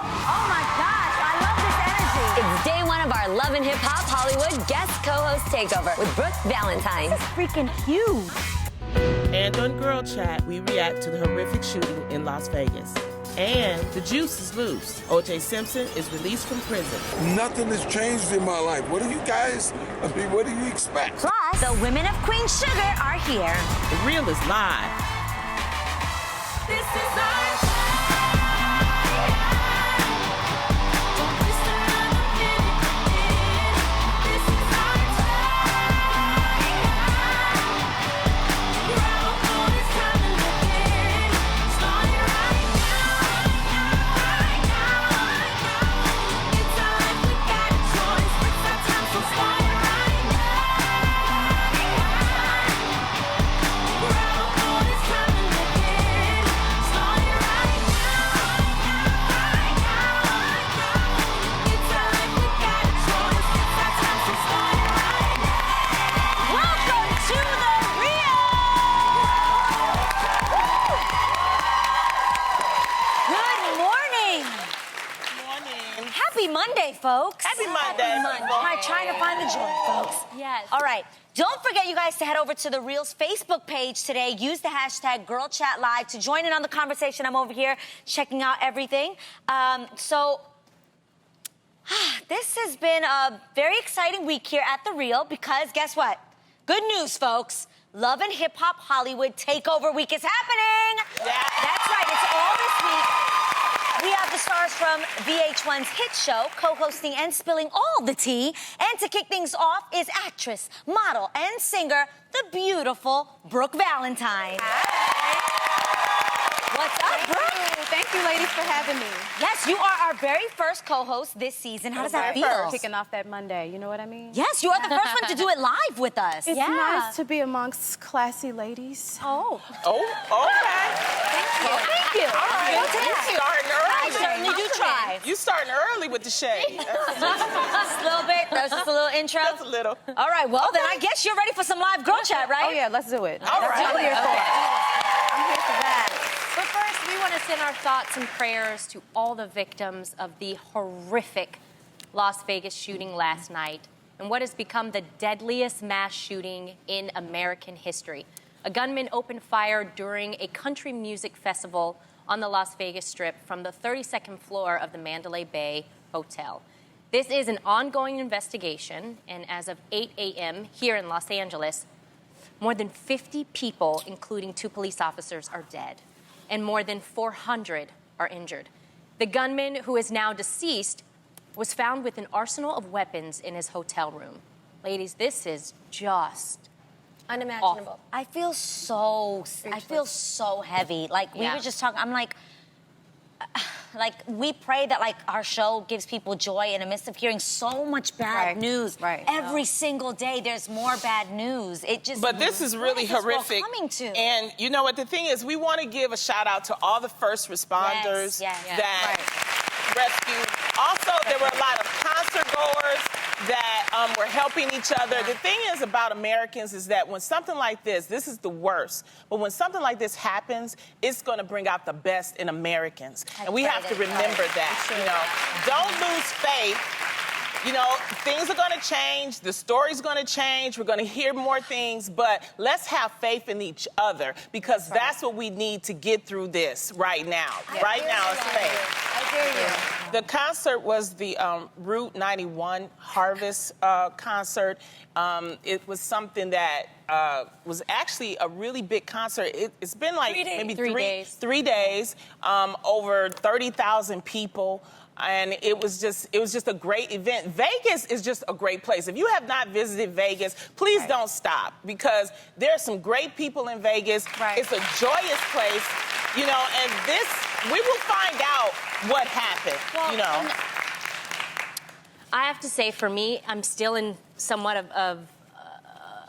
Oh my gosh, I love this energy. It's day one of our Love and Hip Hop Hollywood guest co-host takeover with Brooke Valentine. This is freaking huge. And on Girl Chat, we react to the horrific shooting in Las Vegas. And the juice is loose. O.J. Simpson is released from prison. Nothing has changed in my life. What do you guys, what do you expect? Plus, the women of Queen Sugar are here. The Real is live. This is our folks. Happy Monday. Trying to find the joy, folks. Yes. All right. Don't forget, you guys, to head over to The Real's Facebook page today. Use the hashtag GirlChatLive to join in on the conversation. I'm over here checking out everything. This has been a very exciting week here at The Real because guess what? Good news, folks. Love and Hip Hop Hollywood Takeover Week is happening. Yeah. That's right. It's all this week. We have the stars from VH1's hit show, co-hosting and spilling all the tea. And to kick things off is actress, model, and singer, the beautiful Brooke Valentine. Hi. What's up, Brooke? Thank you, ladies, for having me. Yes, you are our very first co-host this season. How does that feel? Kicking off that Monday, you know what I mean? Yes, you are the first one to do it live with us. It's nice to be amongst classy ladies. Oh. Oh, okay. Thank you. All right. Well, You starting early. I certainly do try. You starting early with the shade. Just a little bit. That's just a little intro. That's a little. All right, well, then I guess you're ready for some live girl chat, right? Oh, yeah, let's do it. All right. I'm here for it. I'm here for that. But first, we want to send our thoughts and prayers to all the victims of the horrific Las Vegas shooting last night and what has become the deadliest mass shooting in American history. A gunman opened fire during a country music festival on the Las Vegas Strip from the 32nd floor of the Mandalay Bay Hotel. This is an ongoing investigation, and as of 8 a.m. here in Los Angeles, more than 50 people, including 2 police officers, are dead, and more than 400 are injured. The gunman, who is now deceased, was found with an arsenal of weapons in his hotel room. Ladies, this is just unimaginable. awful. I feel so heavy. Like we were just talking. I'm like we pray that like our show gives people joy in the midst of hearing so much bad news. Right. Every single day, there's more bad news. It just. But this is really horrific. Coming to? And you know what? The thing is, we want to give a shout out to all the first responders that rescued. Also, there were a lot of concert goers that were helping each other. The thing is about Americans is that when something like this is the worst, but when something like this happens, it's going to bring out the best in Americans. And we have to remember that, you know. Don't lose faith. You know, things are going to change. The story's going to change. We're going to hear more things. But let's have faith in each other because that's what we need to get through this right now. Right now is faith. I hear you. The concert was the Route 91 Harvest concert. It was something that was actually a really big concert. It's been like maybe three days, over 30,000 people. And it was just a great event. Vegas is just a great place. If you have not visited Vegas, please don't stop because there are some great people in Vegas. It's a joyous place, you know, and we will find out what happened, you know. I have to say, for me, I'm still in somewhat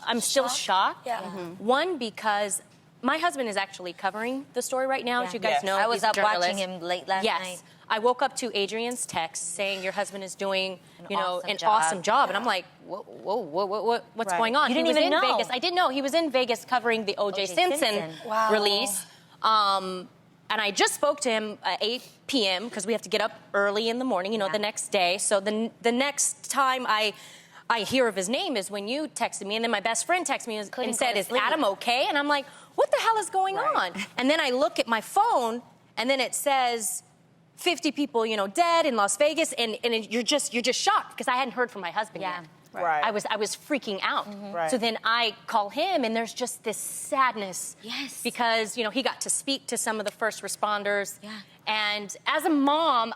I'm still shocked. Yeah. One, because my husband is actually covering the story right now, as you guys know. I was He's a up journalist. watching him late last night. I woke up to Adrienne's text saying your husband is doing, an job. awesome job. And I'm like, what's going on? You didn't he was even in know. Vegas. I didn't know. He was in Vegas covering the O.J. Simpson release. And I just spoke to him at 8 p.m. because we have to get up early in the morning, you know, the next day. So the next time I hear of his name is when you texted me, and then my best friend texted me and said, "Is Adam okay?" And I'm like, "What the hell is going on?" And then I look at my phone, and then it says 50 people, you know, dead in Las Vegas, and you're just shocked because I hadn't heard from my husband yet. Right. I was freaking out. Right. So then I call him, and there's just this sadness. Yes. Because, you know, he got to speak to some of the first responders. Yeah. And as a mom,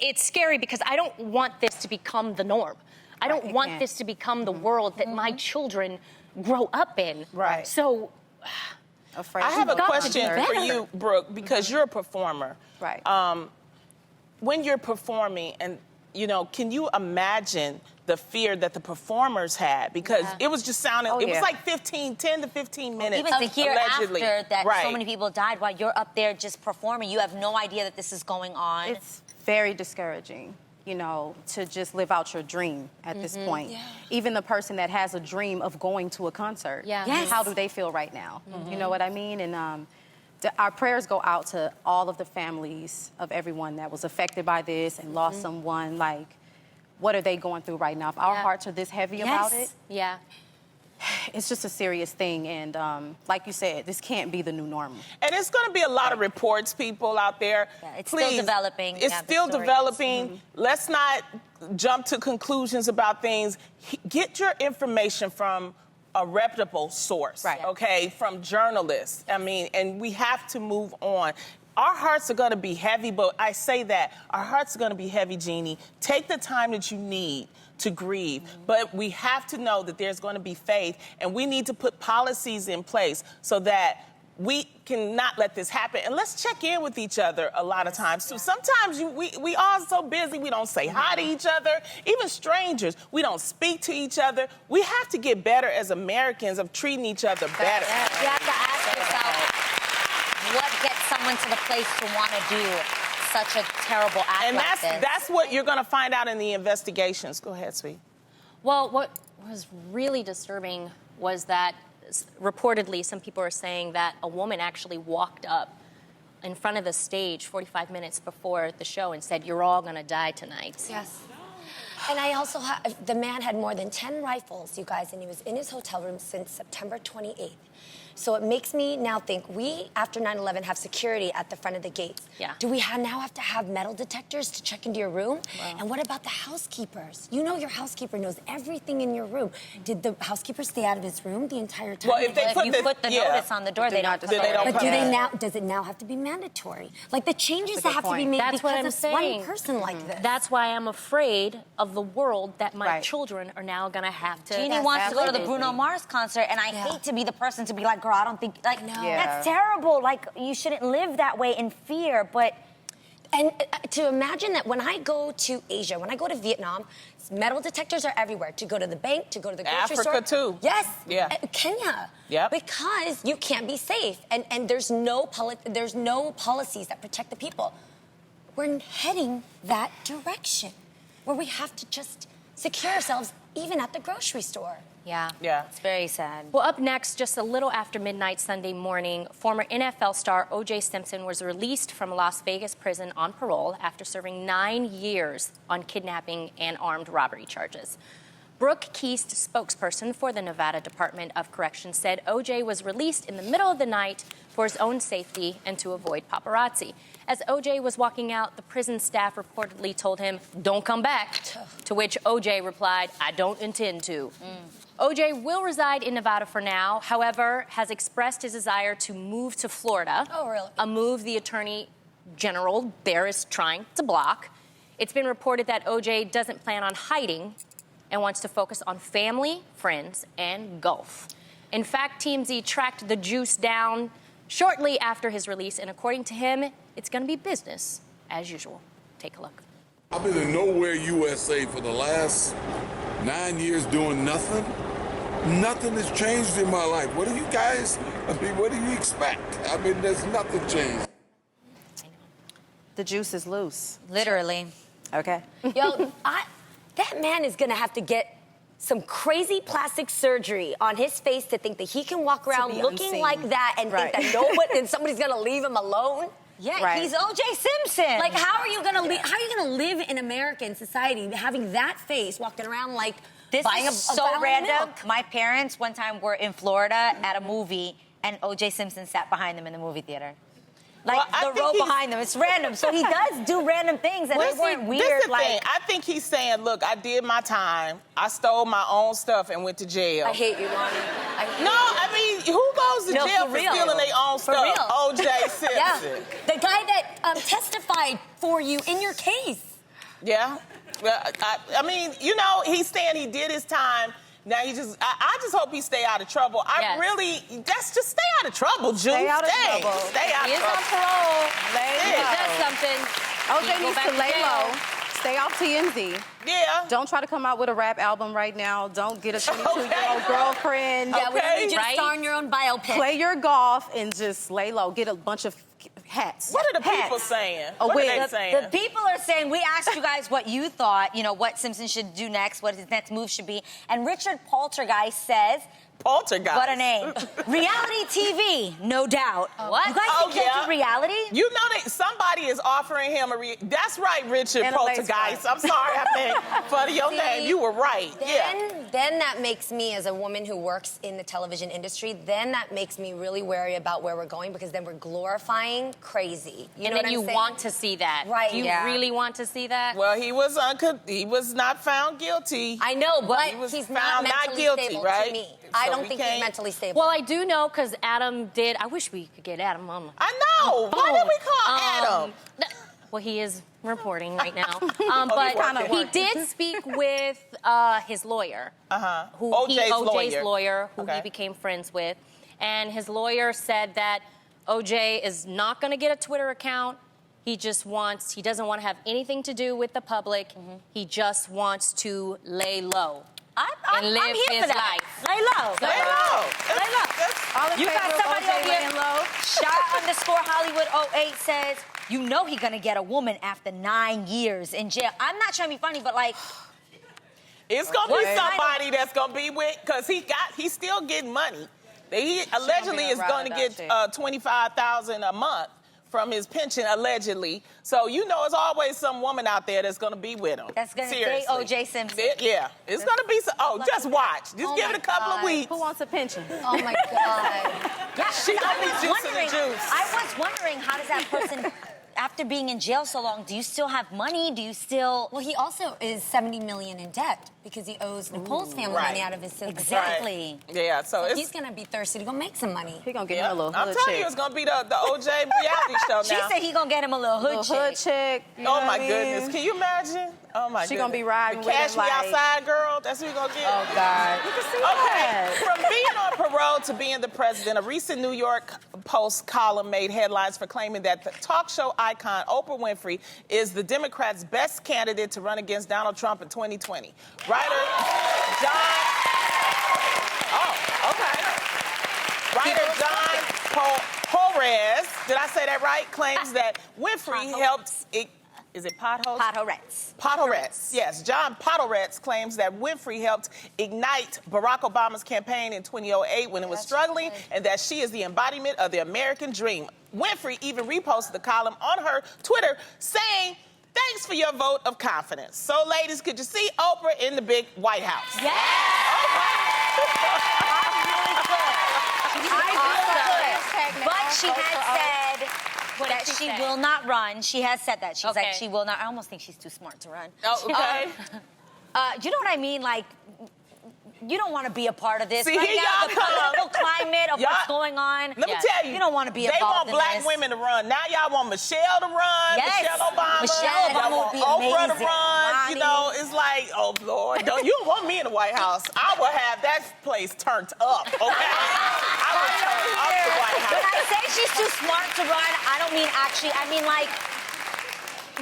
it's scary because I don't want this to become the norm. I don't want this to become the world that my children grow up in. Right. So I have a question for you, Brooke, because you're a performer. Right. When you're performing, and you know, can you imagine the fear that the performers had? Because it was just sounding, it was like 10 to 15 minutes. Even to hear allegedly. after that so many people died while you're up there just performing, you have no idea that this is going on. It's very discouraging, you know, to just live out your dream at this point. Yeah. Even the person that has a dream of going to a concert, how do they feel right now? You know what I mean? And our prayers go out to all of the families of everyone that was affected by this and lost someone. Like, what are they going through right now? If our hearts are this heavy about it, it's just a serious thing. And like you said, this can't be the new normal. And it's going to be a lot of reports, people out there. Yeah, it's Please, still developing. It's still developing. Let's not jump to conclusions about things. Get your information from a reputable source, okay, from journalists. I mean, and we have to move on. Our hearts are going to be heavy, but I say that, our hearts are going to be heavy, Jeannie. Take the time that you need to grieve, but we have to know that there's going to be faith, and we need to put policies in place so that we cannot let this happen. And let's check in with each other a lot of times, too. Sometimes we all so busy, we don't say hi to each other. Even strangers, we don't speak to each other. We have to get better as Americans of treating each other better. You have to ask yourself, what gets someone to the place to want to do such a terrible act and like this? that's what you're going to find out in the investigations. Go ahead, sweet. Well, what was really disturbing was that reportedly, some people are saying that a woman actually walked up in front of the stage 45 minutes before the show and said, "You're all gonna die tonight." Yes. And I also the man had more than 10 rifles, you guys, and he was in his hotel room since September 28th. So it makes me now think, we, after 9/11, have security at the front of the gates. Yeah. Do we now have to have metal detectors to check into your room? Wow. And what about the housekeepers? You know your housekeeper knows everything in your room. Did the housekeeper stay out of his room the entire time? Well, if you put the notice on the door, they don't. But does it now have to be mandatory? Like, the changes that have to be made because of one person like this. That's why I'm afraid of the world that my children are now gonna have to. Jeannie wants to go to the Bruno Mars concert, and I hate to be the person to be like, girl, I don't think, like, that's terrible. Like, you shouldn't live that way in fear, but... And to imagine that when I go to Asia, when I go to Vietnam, metal detectors are everywhere. To go to the bank, to go to the grocery store. Africa, too. Yes. Yeah. Kenya. Yep. Because you can't be safe. And there's no policies that protect the people. We're heading that direction, where we have to just secure ourselves even at the grocery store. Yeah. It's very sad. Well, up next, just a little after midnight Sunday morning, former NFL star O.J. Simpson was released from Las Vegas prison on parole after serving 9 years on kidnapping and armed robbery charges. Brooke Keast, spokesperson for the Nevada Department of Corrections, said O.J. was released in the middle of the night for his own safety and to avoid paparazzi. As O.J. was walking out, the prison staff reportedly told him, "Don't come back," to which O.J. replied, "I don't intend to." O.J. will reside in Nevada for now, however, has expressed his desire to move to Florida. Oh, really? A move the Attorney General there is trying to block. It's been reported that O.J. doesn't plan on hiding and wants to focus on family, friends, and golf. In fact, TMZ tracked the juice down shortly after his release, and according to him, it's going to be business as usual. Take a look. I've been in Nowhere, USA for the last 9 years doing nothing. Nothing has changed in my life. What do you guys, what do you expect? I mean, there's nothing changed. The juice is loose. Literally. Okay. Yo, that man is going to have to get some crazy plastic surgery on his face to think that he can walk around looking unseen. like that and think that nobody and somebody's gonna leave him alone? Yeah, he's O.J. Simpson. Like, how are you gonna live in America in society having that face walking around like this buying is a so gallon of random. milk? My parents one time were in Florida at a movie, and O.J. Simpson sat behind them in the movie theater. Like, well, the row behind them. It's random. So he does do random things, and they weren't weird. This is the like, thing. I think he's saying, look, I did my time. I stole my own stuff and went to jail. I hate you, Lonnie. I mean, who goes to jail for stealing their own stuff? Real. O.J. Simpson. Yeah. The guy that testified for you in your case. Yeah. Well, I mean, you know, he's saying he did his time. Now I just hope he stay out of trouble. Just stay out of trouble, Juice. Stay out of trouble. Stay out He of is on trouble. parole. Lay He low. does something. OJ needs to lay low. Stay off TMZ. Yeah. Don't try to come out with a rap album right now. Don't get a 22-year-old girlfriend. Yeah, we don't need you to Right? star in your own biopic. Play your golf and just lay low. Get a bunch of hats. What are the people Hats. saying? A What are wig. they saying? The people are saying, we asked you guys what you thought, you know, what Simpson should do next, what his next move should be. And Richard Poltergeist says, Poltergeist. what a name. Reality TV, no doubt. What? You guys think he'll do reality? You know that somebody is offering him That's right, Richard And a lace Poltergeist. front. I'm sorry, I meant fun of your name. You were right. Then that makes me, as a woman who works in the television industry, then that makes me really wary about where we're going, because then we're glorifying crazy. You know what I'm saying? Want to see that. Right. Do you really want to see that? Well, he was not found guilty. I know, but found he's not not mentally guilty, stable right? to me. So I don't we think he's can't- mentally stable. Well, I do know because Adam did. I wish we could get Adam on. I know. Why did we call Adam? Well, he is reporting right now. he's But working. he did speak with his lawyer. Who OJ's lawyer, who he Okay. became friends with. And his lawyer said that OJ is not going to get a Twitter account. He doesn't want to have anything to do with the public. He just wants to lay low. I'm live here his for that. life. Lay low. Lay low. Lay low. All in You favor got of somebody OJ over here. laying low? Shot_Hollywood08 says, you know he's gonna get a woman after 9 years in jail. I'm not trying to be funny, but like, It's gonna be somebody that's gonna be with, because he's still getting money. He allegedly is going to get $25,000 a month from his pension, allegedly. So you know, it's always some woman out there that's going to be with him. that's gonna say O.J. Simpson. Yeah, it's going to be. Just watch. Just give it a couple of weeks. Who wants a pension? Oh my God. Yeah, She gonna be juicing the juice. I was wondering, how does that person, after being in jail so long, do you still have money? Do you still? Well, he also is $70 million in debt because he owes Nicole's family money out of his system. Exactly. Right. Yeah, so He's gonna be thirsty to go make some money. He gonna get him a little I'm hood telling chick. you, it's going to be the OJ reality show now. She said he gonna get him a little hood Little hood chick. chick. You know Oh what my I mean? goodness! Can you imagine? Oh my goodness! She gonna be riding the with Cash him Me like- Outside girl. That's who you gonna get. Oh God. You can see Okay, that. from being on parole to being the president, a recent New York Post column made headlines for claiming that the talk show icon Oprah Winfrey is the Democrats' best candidate to run against Donald Trump in 2020. Writer John Perez, did I say that right? Claims that Winfrey helped. Is it Potholes? Podhoretz. Podhoretz, yes. John Podhoretz claims that Winfrey helped ignite Barack Obama's campaign in 2008 when it was struggling, and that she is the embodiment of the American dream. Winfrey even reposted the column on her Twitter saying, "Thanks for your vote of confidence." So, ladies, could you see Oprah in the big White House? Yeah. But she had said that she will not run. She has said that. She's like, she will not. I almost think she's too smart to run. Oh, okay. You know what I mean? Like, you don't want to be a part of this. See, right here now, y'all the come. political climate of what's going on. Let me tell you. You don't want to be They involved want black in this. women to run. Now y'all want Michelle to run. Yes. Michelle Obama. Michelle Obama Y'all would be want Oprah to amazing. run. Ronnie. You know, it's like, oh, Lord. You don't want me in the White House. I will have that place turned up, okay? I will turn up the White When House. I say she's too smart to run, I don't mean actually. I mean, like,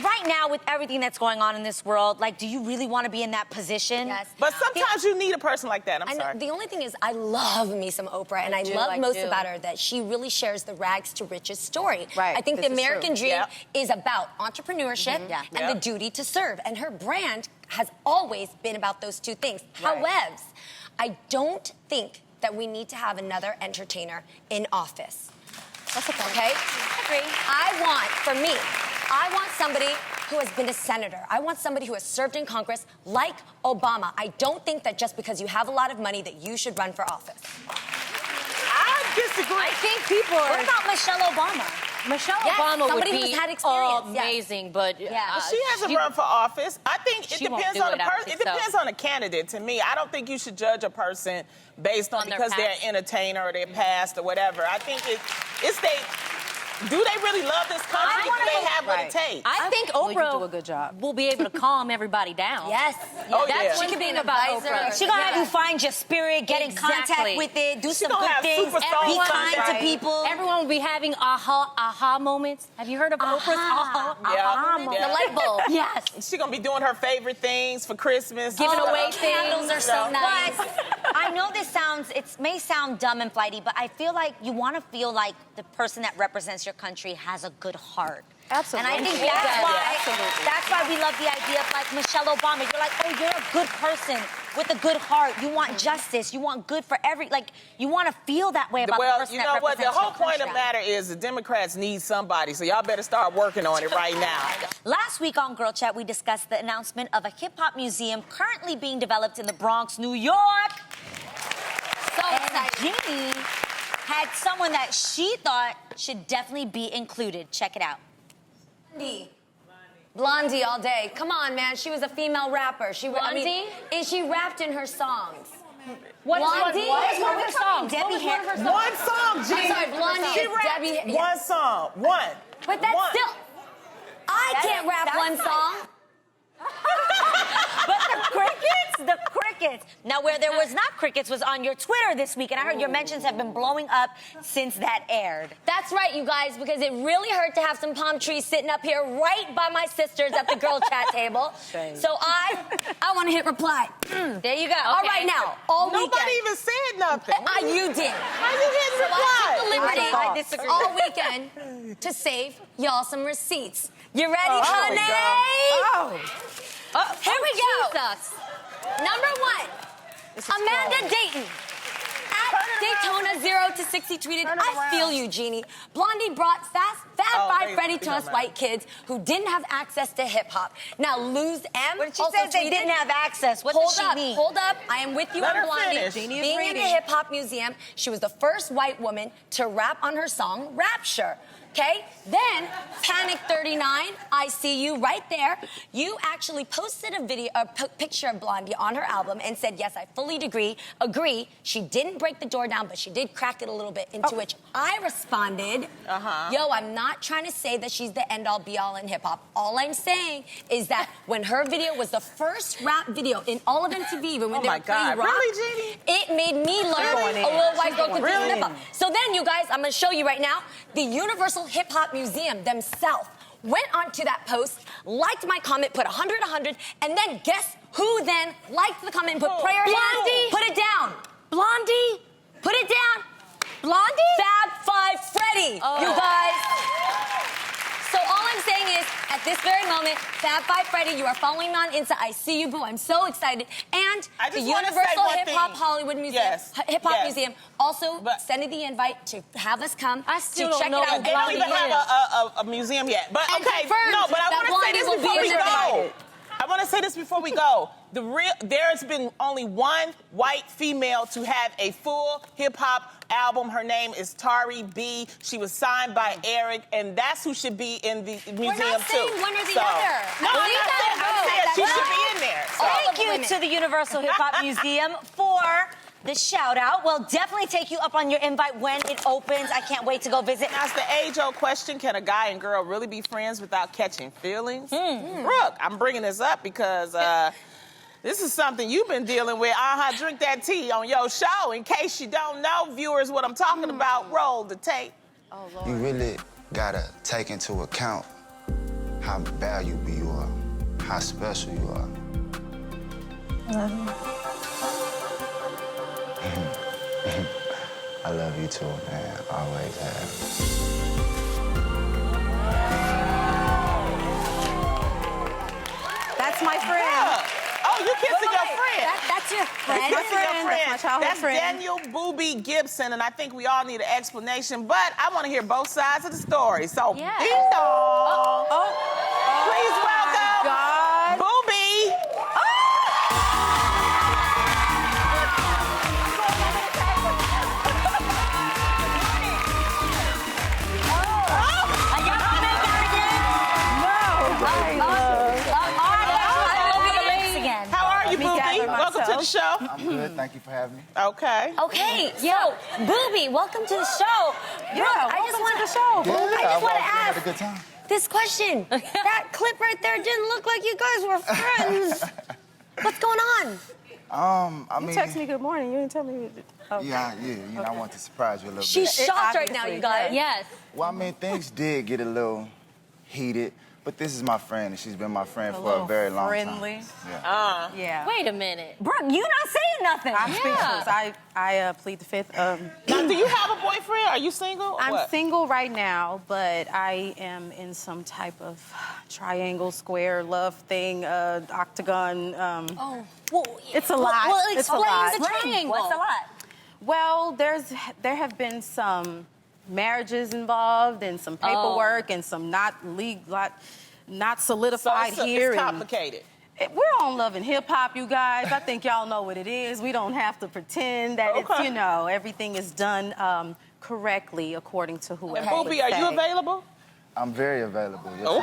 right now, with everything that's going on in this world, like, do you really want to be in that position? Yes. But sometimes you need a person like that. I'm sorry. The only thing is, I love me some Oprah, and I love most about her that she really shares the rags to riches story. Right. I think the American dream is about entrepreneurship and the duty to serve, and her brand has always been about those two things. Right. However, I don't think that we need to have another entertainer in office. That's okay. I want somebody who has been a senator. I want somebody who has served in Congress like Obama. I don't think that just because you have a lot of money that you should run for office. I disagree. I think people are... What about Michelle Obama? Michelle Obama would be who's had experience. amazing, but she hasn't run for office. I think it depends on the person. It depends on the candidate. To me, I don't think you should judge a person based on because they're an entertainer or their past or whatever. I think it's they. Do they really love this country? Do they have what it takes? I think Oprah do a good job. will be able to calm everybody down. Yes. That's one thing about Oprah. She's gonna have you find your spirit, get in contact with it, do some good things, be kind to people. Everyone will be having aha moments. Have you heard of Oprah's aha moments? The light bulb. Yes. She's gonna be doing her favorite things for Christmas. Giving away things. Candles are so nice. I know it may sound dumb and flighty, but I feel like you want to feel like the person that represents your country has a good heart. Absolutely. And I think that's why we love the idea of like Michelle Obama. You're like, oh, you're a good person with a good heart. You want justice. You want good for you want to feel that way about the person that represents your country. The whole point of the matter is the Democrats need somebody, so y'all better start working on it right now. Last week on Girl Chat, we discussed the announcement of a hip-hop museum currently being developed in the Bronx, New York. So excited. Jeannie had someone that she thought should definitely be included. Check it out. Blondie all day. Come on, man. She was a female rapper. Blondie? She rapped in her songs. What is one of her songs? Debbie Harry. One song, G. I'm sorry, Blondie is Debbie. One song. One. But that's still... I can't rap one song. But the crickets. Now, where there was not crickets was on your Twitter this week, and I heard your mentions have been blowing up since that aired. That's right, you guys, because it really hurt to have some palm trees sitting up here right by my sisters at the Girl Chat table. So I want to hit reply. There you go. All right, now, all weekend. Nobody even said nothing. You did. How you hitting reply? I took the liberty I disagree. all weekend to save y'all some receipts. You ready, honey? Here we go. Jesus. Number one, Amanda Dayton. At Daytona 0 to 60 tweeted, I feel you, Jeannie. Blondie brought Fab Five Freddy to us white kids who didn't have access to hip-hop. Now, Luz M. When she also says they tweeted, didn't have access, what does she mean? Hold up. I am with you Let on her Blondie. finish. Being in the Hip-Hop Museum, she was the first white woman to rap on her song, Rapture. Okay? Then, Panic 39, I see you right there. You actually posted a picture of Blondie on her album and said, yes, I fully agree. She didn't break the door down, but she did crack it a little bit, into which I responded, yo, I'm not trying to say that she's the end-all, be-all in hip-hop. All I'm saying is that when her video was the first rap video in all of MTV, even when they were playing rock, really, Jeannie? it made me learn a little white girl could be in hip-hop. So then, you guys, I'm going to show you right now, the Universal Hip Hop Museum themselves went onto that post, liked my comment, put 100, and then guess who then liked the comment and put prayer hands? Put it down. Blondie. Put it down. Blondie? Fab Five Freddy. You guys. So all I'm saying is, at this very moment, Fab Five Freddy, you are following me on Insta. I see you, boo. I'm so excited. And the Universal Hip Hop Hollywood Museum, Hip Hop Museum, also sending the invite to have us come to check it out. They don't even have a museum yet. But okay, no, but I want to say this before we go. I want to say this before we go. There's been only one white female to have a full hip-hop album. Her name is Tari B. She was signed by Eric, and that's who should be in the museum, too. We're not saying one or the other. No, I'm saying she should be in there. So. Thank you to the Universal Hip Hop Museum for the shout-out. We'll definitely take you up on your invite when it opens. I can't wait to go visit. That's the age-old question. Can a guy and girl really be friends without catching feelings? Brooke, I'm bringing this up because this is something you've been dealing with. Drink that tea on your show. In case you don't know, viewers, what I'm talking about, roll the tape. You really gotta take into account how valuable you are, how special you are. I love you. I love you too, man. Always have. That's my friend. Yeah. Oh, you kissing your friend. That's your friend? That's my friend. That's my childhood That's friend. Daniel Booby Gibson, and I think we all need an explanation, but I want to hear both sides of the story. So, ding dong. Please welcome God. Booby. How are you, Booby? Welcome to the show. I'm good. Thank you for having me. Okay. Okay, so, Booby, welcome to the show. Brooke, I just want the show. Yeah, I just want to had a ask good time. this question. That clip right there didn't look like you guys were friends. What's going on? I You mean, text me good morning. You didn't tell me. Okay. yeah, you know, I want to surprise you a little She's bit. shocked right now, you guys. Yes. Well, I mean, things did get a little heated, but this is my friend, and she's been my friend for a little very long friendly. time. Yeah. Wait a minute. Brooke, you not saying nothing. I'm speechless. I plead the fifth. Now, do you have a boyfriend? Are you single? Or I'm what? single right now, but I am in some type of triangle, square, love thing, octagon. Well, It's a lot. Well, It's a explain lot. the triangle. What's a lot? Well, there have been some marriages involved and some paperwork and some not solidified here. It's and complicated. we're on Love and Hip Hop, you guys. I think y'all know what it is. We don't have to pretend that it's, you know, everything is done correctly according to whoever. And Booby, are you available? I'm very available. Yes, Oh.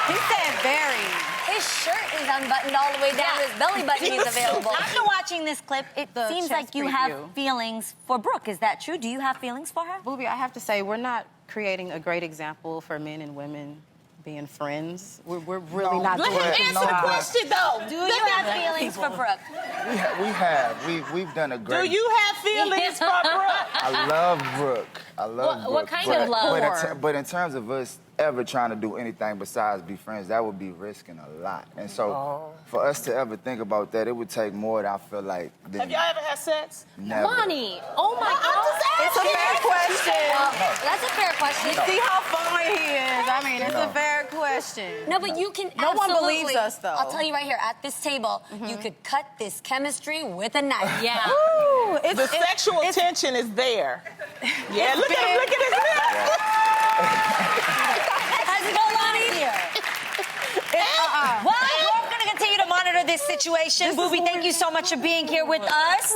He said very. His shirt is unbuttoned all the way down to his belly button. He's available. After watching this clip, it seems chest like you preview. have feelings for Brooke. Is that true? Do you have feelings for her? Booby, I have to say, we're not creating a great example for men and women being friends. We're really not Let doing him it. answer the question, though. Do you have feelings for Brooke? We have. We've done a Do great. you have feelings for Brooke? I love Brooke. I love Brooke. What kind of love? But in terms of us ever trying to do anything besides be friends, that would be risking a lot. And so for us to ever think about that, it would take more than I feel like. Than Have y'all ever had sex? never. Lonnie, oh my God. It's a fair question. That's a fair question. See how fun he is. I mean, it's a fair question. No, but you can No one absolutely- believes us, though. I'll tell you right here, at this table, you could cut this chemistry with a knife. Yeah. Ooh, The sexual tension is there. Yeah, look at him, look at his lips. How's it going, Lonnie? Well, we're going to continue to monitor this situation. Booby, thank you so much for being here with us.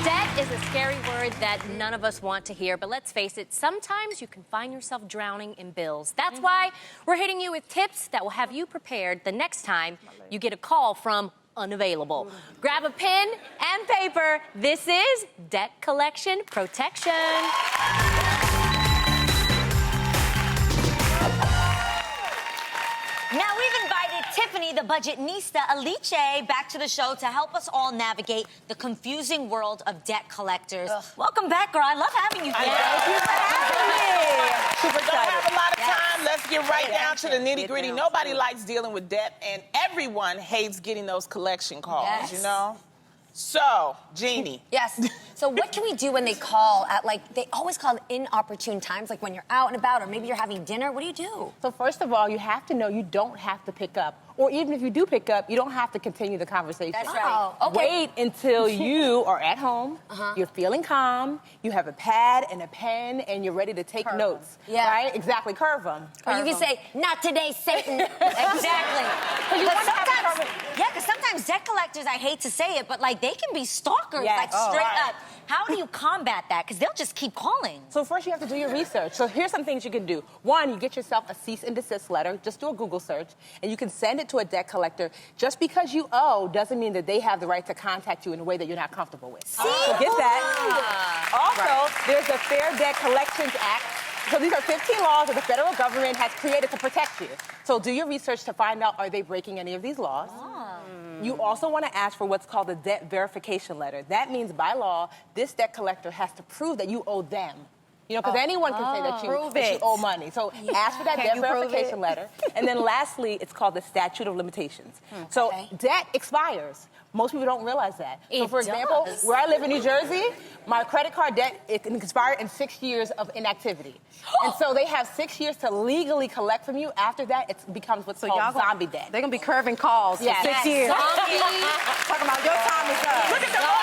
Debt is a scary word that none of us want to hear, but let's face it, sometimes you can find yourself drowning in bills. That's why we're hitting you with tips that will have you prepared the next time you get a call from unavailable. Grab a pen and paper. This is Debt Collection Protection. Now we've invited Tiffany, the budgetnista Alice, back to the show to help us all navigate the confusing world of debt collectors. Welcome back, girl. I love having you here. Thank you for having me. We don't have a lot of Yes. time. Let's get right down to the nitty Get gritty. down Nobody likes dealing with debt, and everyone hates getting those collection calls, Yes. you know? So, Jeannie. Yes. So what can we do when they call at, like, they always call at inopportune times, like when you're out and about or maybe you're having dinner? What do you do? So first of all, you have to know you don't have to pick up. Or even if you do pick up, you don't have to continue the conversation. That's right. Okay. Wait until you are at home, you're feeling calm, you have a pad and a pen, and you're ready to take notes. Yeah. Right? Exactly. Curve them. Or you can say, not today, Satan. Exactly. you Because want to have a sometimes debt collectors, I hate to say it, but like they can be stalkers, Yes. like Oh, straight right. up. How do you combat that? Because they'll just keep calling. So first you have to do your research. So here's some things you can do. One, you get yourself a cease and desist letter. Just do a Google search, and you can send it to a debt collector. Just because you owe doesn't mean that they have the right to contact you in a way that you're not comfortable with. So get that. Also, there's a Fair Debt Collections Act. So these are 15 laws that the federal government has created to protect you. So do your research to find out, are they breaking any of these laws? You also want to ask for what's called a debt verification letter. That means by law, this debt collector has to prove that you owe them. You know, because anyone can say that you owe money. So ask for that debt verification letter. And then lastly, it's called the statute of limitations. So debt expires. Most people don't realize that. So, for example, where I live in New Jersey, my credit card debt, it can expire in 6 years of inactivity. And so they have 6 years to legally collect from you. After that, it becomes what's called zombie debt. They're going to be curving calls for 6 years. Zombie. Talking about your time is up. Look at the Zombie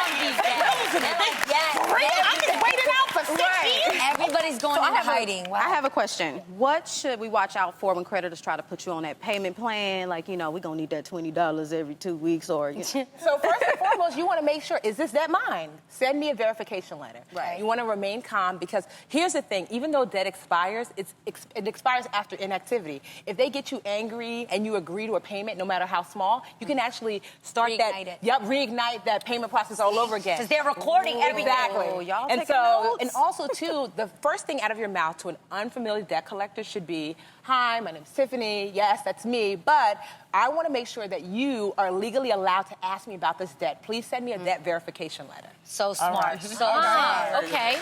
I'm just waiting out for 6 years. Everybody's going into hiding. Wow. I have a question. What should we watch out for when creditors try to put you on that payment plan? Like, you know, we're going to need that $20 every 2 weeks or... You know. So first and foremost, you want to make sure, is this debt mine? Send me a verification letter. Right. You want to remain calm because here's the thing. Even though debt expires, it expires after inactivity. If they get you angry and you agree to a payment, no matter how small, you can actually start reignite that payment process all over again. Because they're recording everything. Exactly. Oh, y'all And taking so, notes? and also too, the first thing out of your mouth to an unfamiliar debt collector should be, "Hi, my name's Tiffany. Yes, that's me. But I want to make sure that you are legally allowed to ask me about this debt. Please send me a debt verification letter." So smart. So Oh, smart. okay.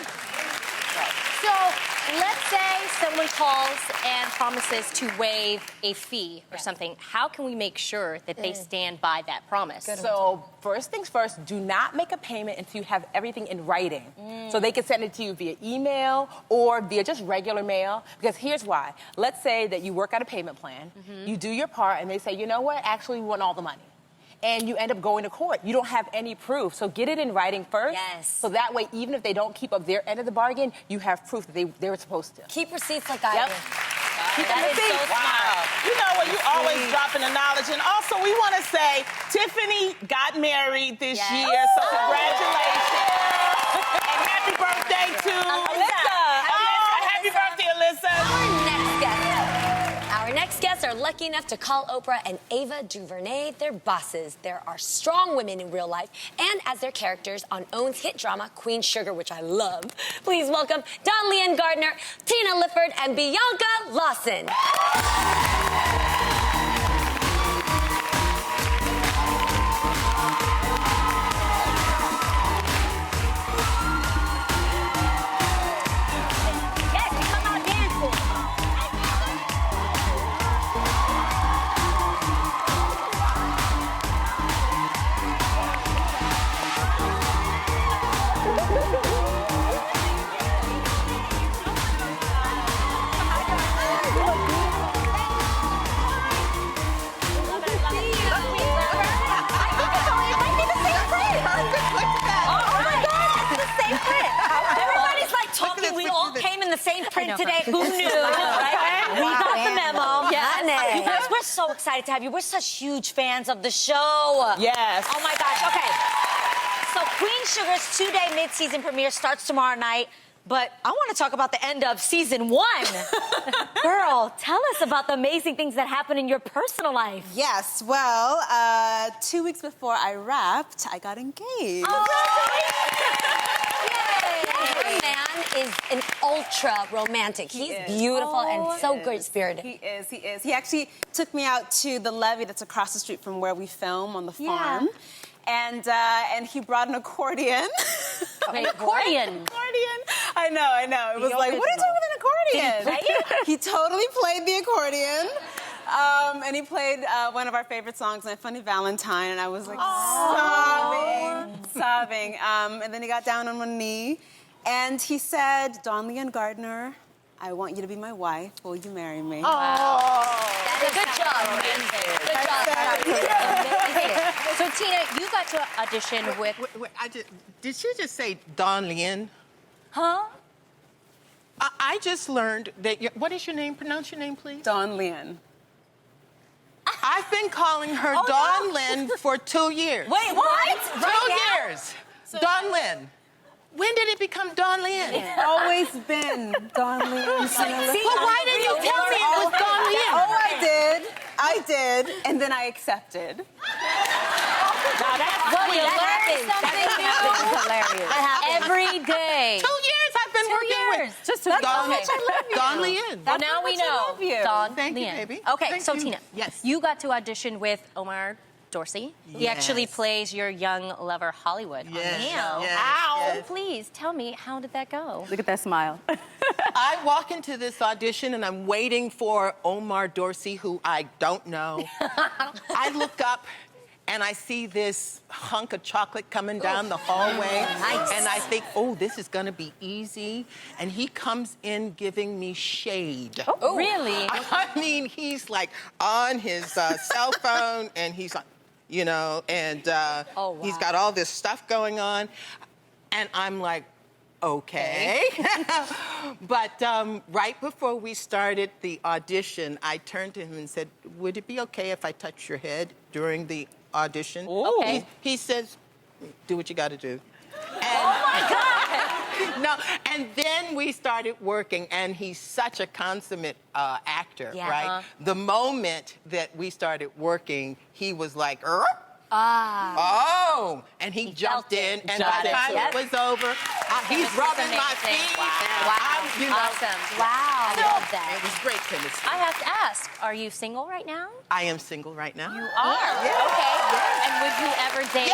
So let's say someone calls and promises to waive a fee or something. How can we make sure that they stand by that promise? So first things first, do not make a payment until you have everything in writing. So they can send it to you via email or via just regular mail. Because here's why. Let's say that you work out a payment plan, you do your part, and they say, you know what, actually we want all the money. And you end up going to court. You don't have any proof. So get it in writing first. Yes. So that way, even if they don't keep up their end of the bargain, you have proof that they were supposed to. Keep receipts like I do. Keep That them is so receipts. smart. You know what? You always dropping the knowledge. And also, we want to say Tiffany got married this year, so congratulations. And happy birthday to Alyssa. Happy birthday, Alyssa. Our next guests are lucky enough to call Oprah and Ava DuVernay their bosses. There are strong women in real life and as their characters on OWN's hit drama, Queen Sugar, which I love. Please welcome Lyen Gardner, Tina Lifford, and Bianca Lawson. Same print today. Who knew? Right? We got the memo. Yes. You guys, we're so excited to have you. We're such huge fans of the show. Yes. Oh my gosh. Okay. So Queen Sugar's 2-day mid-season premiere starts tomorrow night. But I want to talk about the end of season 1. Girl, tell us about the amazing things that happen in your personal life. Yes, well, 2 weeks before I wrapped, I got engaged. Our man is an ultra romantic. He's beautiful and so great-spirited. He is. He actually took me out to the levee that's across the street from where we film on the farm. And he brought an accordion. An accordion? I know. It was like, what are you doing with an accordion? Did he play it? He totally played the accordion. And he played one of our favorite songs, My Funny Valentine, and I was like sobbing. And then he got down on one knee, and he said, Lyen Gardner, I want you to be my wife. Will you marry me? Good job. So, Tina, you got to audition with... Did she just say Lyen? Huh? I just learned that... what is your name? Pronounce your name, please. Lyen. I've been calling her Lyen for 2 years. Wait, what? 2 years. Lyen. When did it become Lyen? It's always been Lyen. But why didn't you tell me it was Lyen? Oh, I did. And then I accepted. Now that's funny. That happens. Every day. 2 years I've been working with. Just That's how much I love you. Lyen. Well, now we know. love you. Thank you, Lyen. baby. Okay, Thank so you. Tina, Yes. you got to audition with Omar Dorsey. He actually plays your young lover, Hollywood, on the show. Yes. So please tell me, how did that go? Look at that smile. I walk into this audition and I'm waiting for Omar Dorsey, who I don't know. I look up and I see this hunk of chocolate coming down the hallway. Nice. And I think, oh, this is gonna be easy. And he comes in giving me shade. Oh, really? I mean, he's like on his cell phone and he's like, you know, and he's got all this stuff going on. And I'm like, okay. But right before we started the audition, I turned to him and said, would it be okay if I touch your head during the audition? Okay. He says, do what you got to do. And, Oh my God! no, and then we started working, and he's such a consummate actor, right? The moment that we started working, he was like, oh, and he jumped in, and by the time it was over, he's rubbing my feet. Wow, You know, awesome. Wow. I love that. It was great chemistry. I have to ask, are you single right now? I am single right now. You are? Okay. And would you ever date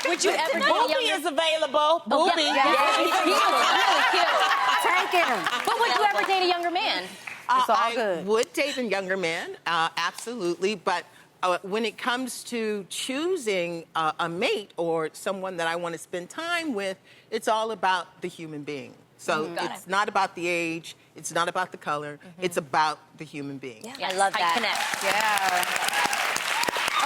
Would you ever date a Booby younger... is available. Booby. He's really cute. Tanking him. But would you ever date a younger man? It's all I good. would date a younger man, absolutely, but when it comes to choosing a mate or someone that I want to spend time with, it's all about the human being. So it's not about the age, it's not about the color, it's about the human being. I love that. Connect. Yeah.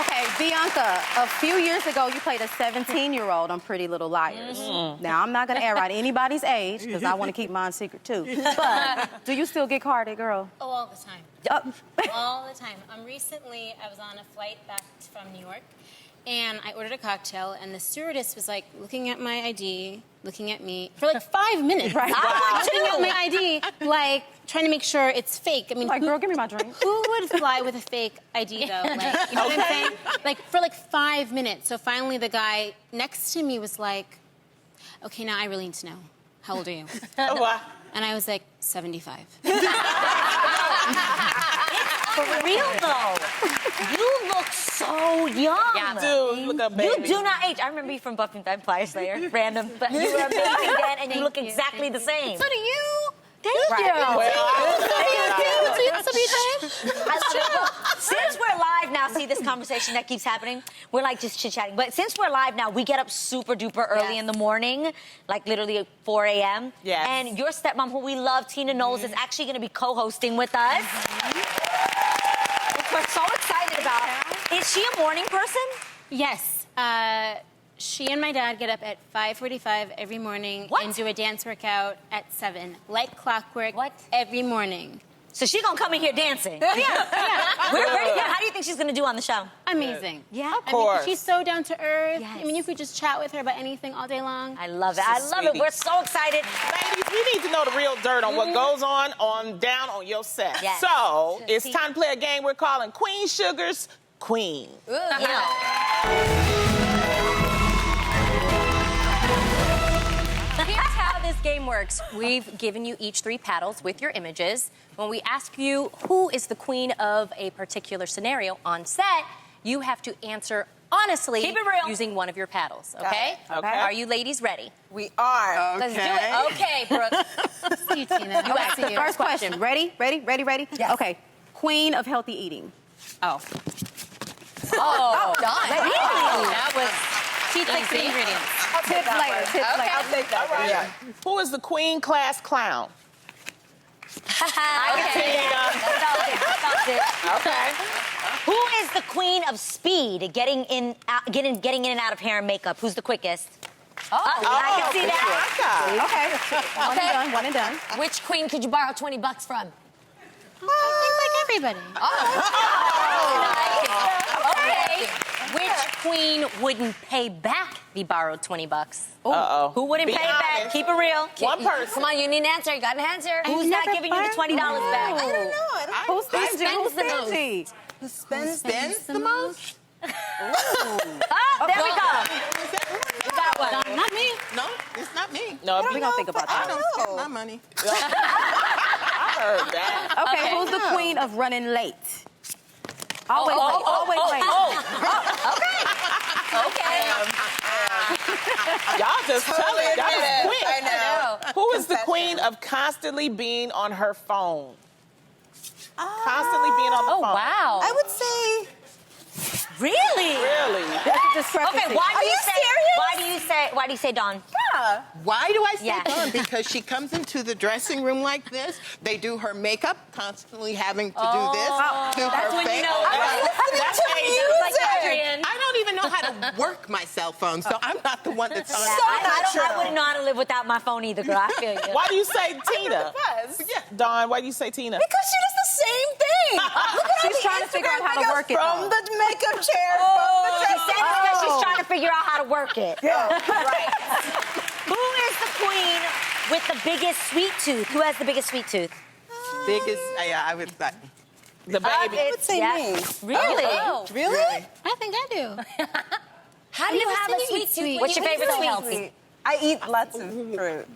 Okay, Bianca, a few years ago, you played a 17-year-old on Pretty Little Liars. Now, I'm not going to air out anybody's age, because I want to keep mine secret, too. But do you still get carded, girl? Oh, all the time. All the time. Recently, I was on a flight back from New York, and I ordered a cocktail, and the stewardess was, like, looking at my ID, looking at me, for, like, 5 minutes. Right. Looking at my ID, like, trying to make sure it's fake. I mean, like, girl, give me my drink. Who would fly with a fake ID, though? Like, you know what I'm saying? Like, for, like, 5 minutes. So finally, the guy next to me was like, okay, now I really need to know. How old are you? And I was like, 75. For real though, you look so young. Yeah, dude, look up, baby. You do not age. I remember you from Buffy the Vampire Slayer, random, but you were amazing then, and you look exactly the same. So do you. Thank you. Well, I love it. Well, since we're live now, see this conversation that keeps happening? We're like just chit-chatting. But since we're live now, we get up super duper early in the morning, like literally at 4 a.m. Yes. And your stepmom, who we love, Tina Knowles, is actually going to be co-hosting with us. Which we're so excited about. Is she a morning person? Yes. She and my dad get up at 5:45 every morning and do a dance workout at 7, like clockwork. Every morning. So she's gonna come in here dancing. Yeah. We're ready. How do you think she's gonna do on the show? Amazing. Yeah, of course. I mean, she's so down to earth. I mean, you could just chat with her about anything all day long. I love it. I love it. We're so excited. Ladies, we need to know the real dirt on what goes on down on your set. Yes. So it's time to play a game we're calling Queen Sugar's Queen. Here's how this game works. We've given you each 3 paddles with your images. When we ask you who is the queen of a particular scenario on set, you have to answer honestly using one of your paddles, okay? Okay. Are you ladies ready? We are. Let's do it. Okay, Brooke. See you, Tina. You ask the First question. Ready? Yes. Okay. Queen of healthy eating. Done. Really? That was easy. Ingredients. Tips later. I'll take that. All right. Who is the queen class clown? Okay. Okay. Who is the queen of speed, getting in and out of hair and makeup? Who's the quickest? I can see that. Okay. One and done. Which queen could you borrow $20 from? I think like everybody. Okay. Which queen wouldn't pay back the borrowed $20? Who wouldn't Be pay it back? honest. Keep it real. One person. Come on, you need an answer. You got an answer. Who's not giving you the $20 back? I don't know. Who's stingy? Who's stingy? Who spends the most? There we go. You got one. Not me. No, it's not me. No, We're going to think about I that. don't spend my money. I heard that. Okay, who's the queen of running late? Always late. Always late. Okay. Y'all just tell it. Y'all just quick. I know. Who is the queen of constantly being on her phone? Constantly being on the phone. Oh, wow. I would say... Really? Really? Okay, why do you say Dawn? Yeah. Why do I say Yeah. Dawn? Because she comes into the dressing room like this. They do her makeup, constantly having to do this. Do That's her when you face. know. That's Like Adrienne. I don't even know how to work my cell phone, so I'm not the one that's on Yeah, I wouldn't know how to live without my phone either, girl. I feel you. Why do you say Tina? Yeah. Dawn, why do you say Tina? Because she does the same thing. Look at She's trying to figure out how to work it, From though. the makeup chair. She said it because she's trying to figure out how to work it. Yeah. Right. Who is the queen with the biggest sweet tooth? Who has the biggest sweet tooth? Biggest, yeah, I would say. The baby. I would say me. Really? Oh. Really? I think I do. How do you have a sweet tooth? What's your favorite sweet? I eat lots of fruit.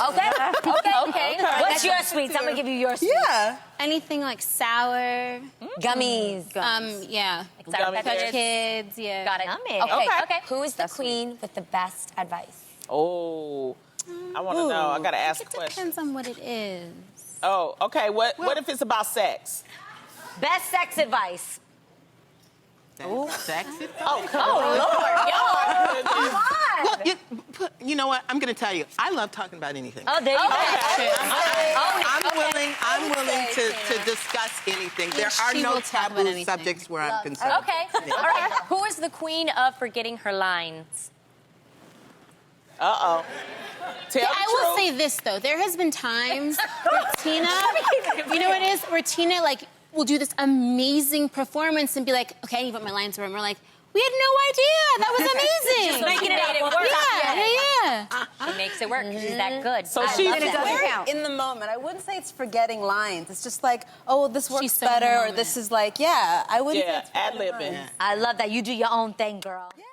Okay. What's your sweets? I'm gonna give you your sweets. Yeah. Anything like sour. Gummies. Yeah. Gummy Touch bears. Kids, yeah. Got it. Yummy. Okay. Who is the queen with the best advice? Oh, I want to know. I gotta ask a It question. depends on what it is. Oh, okay. What if it's about sex? Best sex advice. Sexy. Oh, come on. Come on. Well, you know what? I'm going to tell you. I love talking about anything. Oh, there you go. I'm willing to discuss anything. There are She no will talk about taboo anything. subjects where I'm concerned. Okay. All right. Who is the queen of forgetting her lines? Uh-oh. Tell the I will truth. say this though. There has been times where Tina, you know what it is? Where Tina will do this amazing performance and be like, okay, I need to put my lines were. And we're like, we had no idea. That was amazing. Just making it work. Yeah. She makes it work because she's that good. So she's In the moment, I wouldn't say it's forgetting lines. It's just like, oh, this works She's so in the better, or moment. this is like, yeah. I wouldn't say Yeah, it's forgetting ad-libbing. lines. I love that. You do your own thing, girl. Yeah.